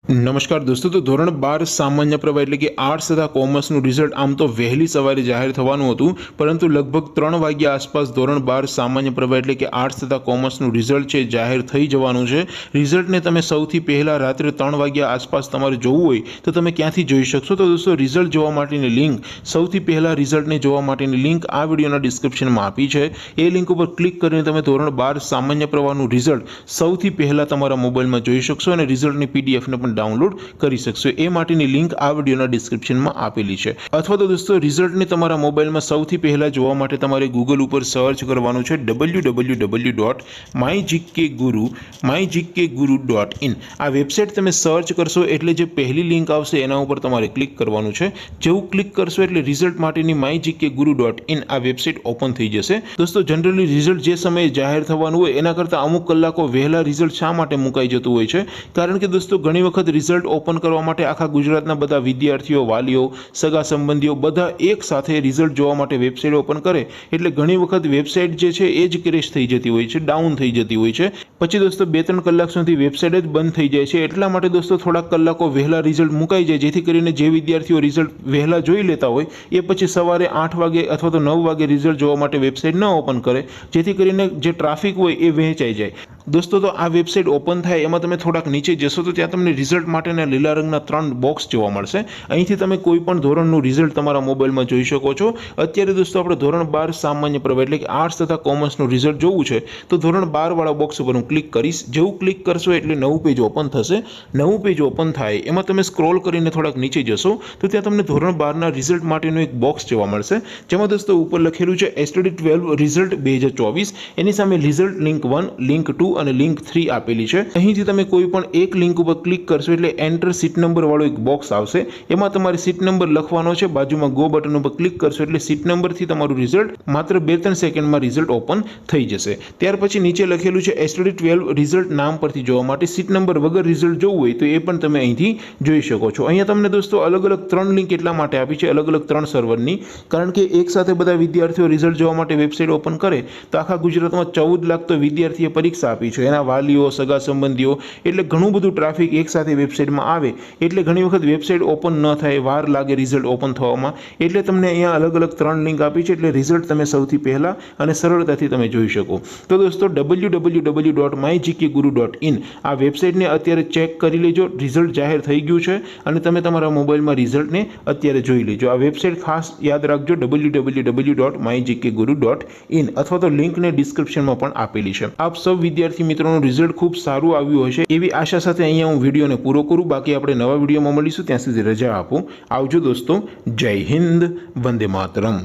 नमस्कार दोस्तों। तो ધોરણ 12 સામાન્ય પ્રવાહ એટલે કે આર્ટ્સ તથા કોમર્સનું રિઝલ્ટ આમ તો વહેલી સવારે જાહેર થવાનું હતું, પરંતુ લગભગ 3 વાગ્યા આસપાસ ધોરણ 12 સામાન્ય પ્રવાહ એટલે કે આર્ટ્સ તથા કોમર્સનું રિઝલ્ટ છે જાહેર થઈ જવાનું છે। રિઝલ્ટને તમે સૌથી પહેલાં રાત્રે 3 વાગ્યા આસપાસ તમારે જોવું હોય તો તમે ક્યાંથી જોઈ શકશો? તો દોસ્તો રિઝલ્ટ જોવા માટેની લિંક, સૌથી પહેલાં રિઝલ્ટને જોવા માટેની લિંક આ વિડીયોના ડિસ્ક્રિપ્શનમાં આપી છે। એ લિંક ઉપર ક્લિક કરીને તમે ધોરણ 12 સામાન્ય પ્રવાહનું રિઝલ્ટ સૌથી પહેલાં તમારા મોબાઈલમાં જોઈ શકશો અને રિઝલ્ટની પીડીએફને પણ ડાઉનલોડ કરી શકશો। એ માટેની લિંક આ વિડીયોના ડિસ્ક્રિપ્શનમાં આપેલી છે। અથવા તો દોસ્તો રિઝલ્ટને તમારા મોબાઈલમાં સૌથી પહેલા જોવા માટે તમારે ગૂગલ ઉપર સર્ચ કરવાનું છે www.mygkguru.in। આ વેબસાઇટ તમે સર્ચ કરશો એટલે જે પહેલી લિંક આવશે એના ઉપર તમારે ક્લિક કરવાનું છે। જેવું ક્લિક કરશો એટલે રિઝલ્ટ માટેની mygkguru.in આ વેબસાઇટ ઓપન થઈ જશે। દોસ્તો જનરલી રિઝલ્ટ જે સમયે જાહેર થવાનું હોય એના કરતાં અમુક કલાકો વહેલા રિઝલ્ટ શા માટે મુકાઈ જતું હોય છે? કારણ કે દોસ્તો ઘણી વખત રિઝલ્ટ ઓપન કરવા માટે આખા ગુજરાતના બધા વિદ્યાર્થીઓ, વાલીઓ, સગા સંબંધીઓ બધા એક સાથે રિઝલ્ટ જોવા માટે વેબસાઇટ ઓપન કરે એટલે ઘણી વખત વેબસાઇટ જે છે એ જ ક્રેશ થઈ જતી હોય છે, ડાઉન થઈ જતી હોય છે। પછી દોસ્તો 2-3 કલાક સુધી વેબસાઇટ જ બંધ થઈ જાય છે। એટલા માટે દોસ્તો થોડાક કલાકો વહેલા રિઝલ્ટ મુકાઈ જાય, જેથી કરીને જે વિદ્યાર્થીઓ રિઝલ્ટ વહેલા જોઈ લેતા હોય એ પછી સવારે 8 વાગે અથવા તો 9 વાગે રિઝલ્ટ જોવા માટે વેબસાઇટ ન ઓપન કરે, જેથી કરીને જે ટ્રાફિક હોય એ વહેંચાઈ જાય। દોસ્તો તો આ વેબસાઇટ ઓપન થાય એમાં તમે થોડાક નીચે જશો તો ત્યાં તમને રિઝલ્ટ માટેના લીલા રંગના 3 બોક્સ જોવા મળશે। અહીંથી તમે કોઈ પણ ધોરણનું રિઝલ્ટ તમારા મોબાઈલમાં જોઈ શકો છો। અત્યારે દોસ્તો આપણે ધોરણ 12 સામાન્ય પ્રવાહ એટલે કે આર્ટ્સ તથા કોમર્સનું રિઝલ્ટ જોવું છે તો ધોરણ 12 વાળા બોક્સ ઉપર હું ક્લિક કરીશ। જેવું ક્લિક કરશો એટલે નવું પેજ ઓપન થશે। નવું પેજ ઓપન થાય એમાં તમે સ્ક્રોલ કરીને થોડાક નીચે જશો તો ત્યાં તમને ધોરણ 12ના રિઝલ્ટ માટેનું એક બોક્સ જોવા મળશે, જેમાં દોસ્તો ઉપર લખેલું છે STD 12 રિઝલ્ટ 2024। એની સામે રિઝલ્ટ લિંક 1, લિંક 2 અને લિંક 3 આપેલી છે। અહીંથી તમે કોઈ પણ એક લિંક ઉપર ક્લિક કરશો એટલે એન્ટર સીટ નંબર વાળો એક બોક્સ આવશે। એમાં તમારે સીટ નંબર લખવાનો છે। બાજુમાં ગો બટન ઉપર ક્લિક કરશો એટલે સીટ નંબરથી તમારું રિઝલ્ટ માત્ર 2-3 સેકન્ડમાં રિઝલ્ટ ઓપન થઈ જશે। ત્યાર પછી નીચે લખેલું છે STD 12 રિઝલ્ટ નામ પરથી જોવા માટે સીટ નંબર વગર રિઝલ્ટ જોવું હોય તો એ પણ તમે અહીંથી જોઈ શકો છો। અહીંયા તમને દોસ્તો અલગ અલગ 3 લિંક એટલા માટે આપી છે, અલગ અલગ 3 સર્વરની, કારણ કે એક સાથે બધા વિદ્યાર્થીઓ રિઝલ્ટ જોવા માટે વેબસાઇટ ઓપન કરે તો આખા ગુજરાતમાં 14 લાખ તો વિદ્યાર્થીએ પરીક્ષા આપી છે, એના વાલીઓ, સગા સંબંધીઓ, એટલે ઘણું બધું ટ્રાફિક એક સાથે વેબસાઇટમાં આવે એટલે ઘણી વખત વેબસાઇટ ઓપન ન થાય, વાર લાગે રિઝલ્ટ ઓપન થવામાં। એટલે તમને અહીંયા અલગ અલગ 3 લિંક આપી છે એટલે રિઝલ્ટ તમે સૌથી પહેલા અને સરળતાથી તમે જોઈ શકો। તો દોસ્તો www.mygkguru.in આ વેબસાઇટને અત્યારે ચેક કરી લેજો। રિઝલ્ટ જાહેર થઈ ગયું છે અને તમે તમારા મોબાઈલમાં રિઝલ્ટને અત્યારે જોઈ લેજો। આ વેબસાઇટ ખાસ યાદ રાખજો www.mygkguru.in અથવા તો લિંકને ડિસ્ક્રિપ્શનમાં પણ આપેલી છે। આપ સૌ વિદ્યાર્થી મિત્રોનું રિઝલ્ટ ખૂબ સારું આવ્યું હશે એવી આશા સાથે અહીંયા હું વિડીયોને પૂરો કરું। બાકી આપણે નવા વિડીયોમાં મળીશું, ત્યાં સુધી રજા આપો। આવજો દોસ્તો, જય હિન્દ, વંદે માતરમ।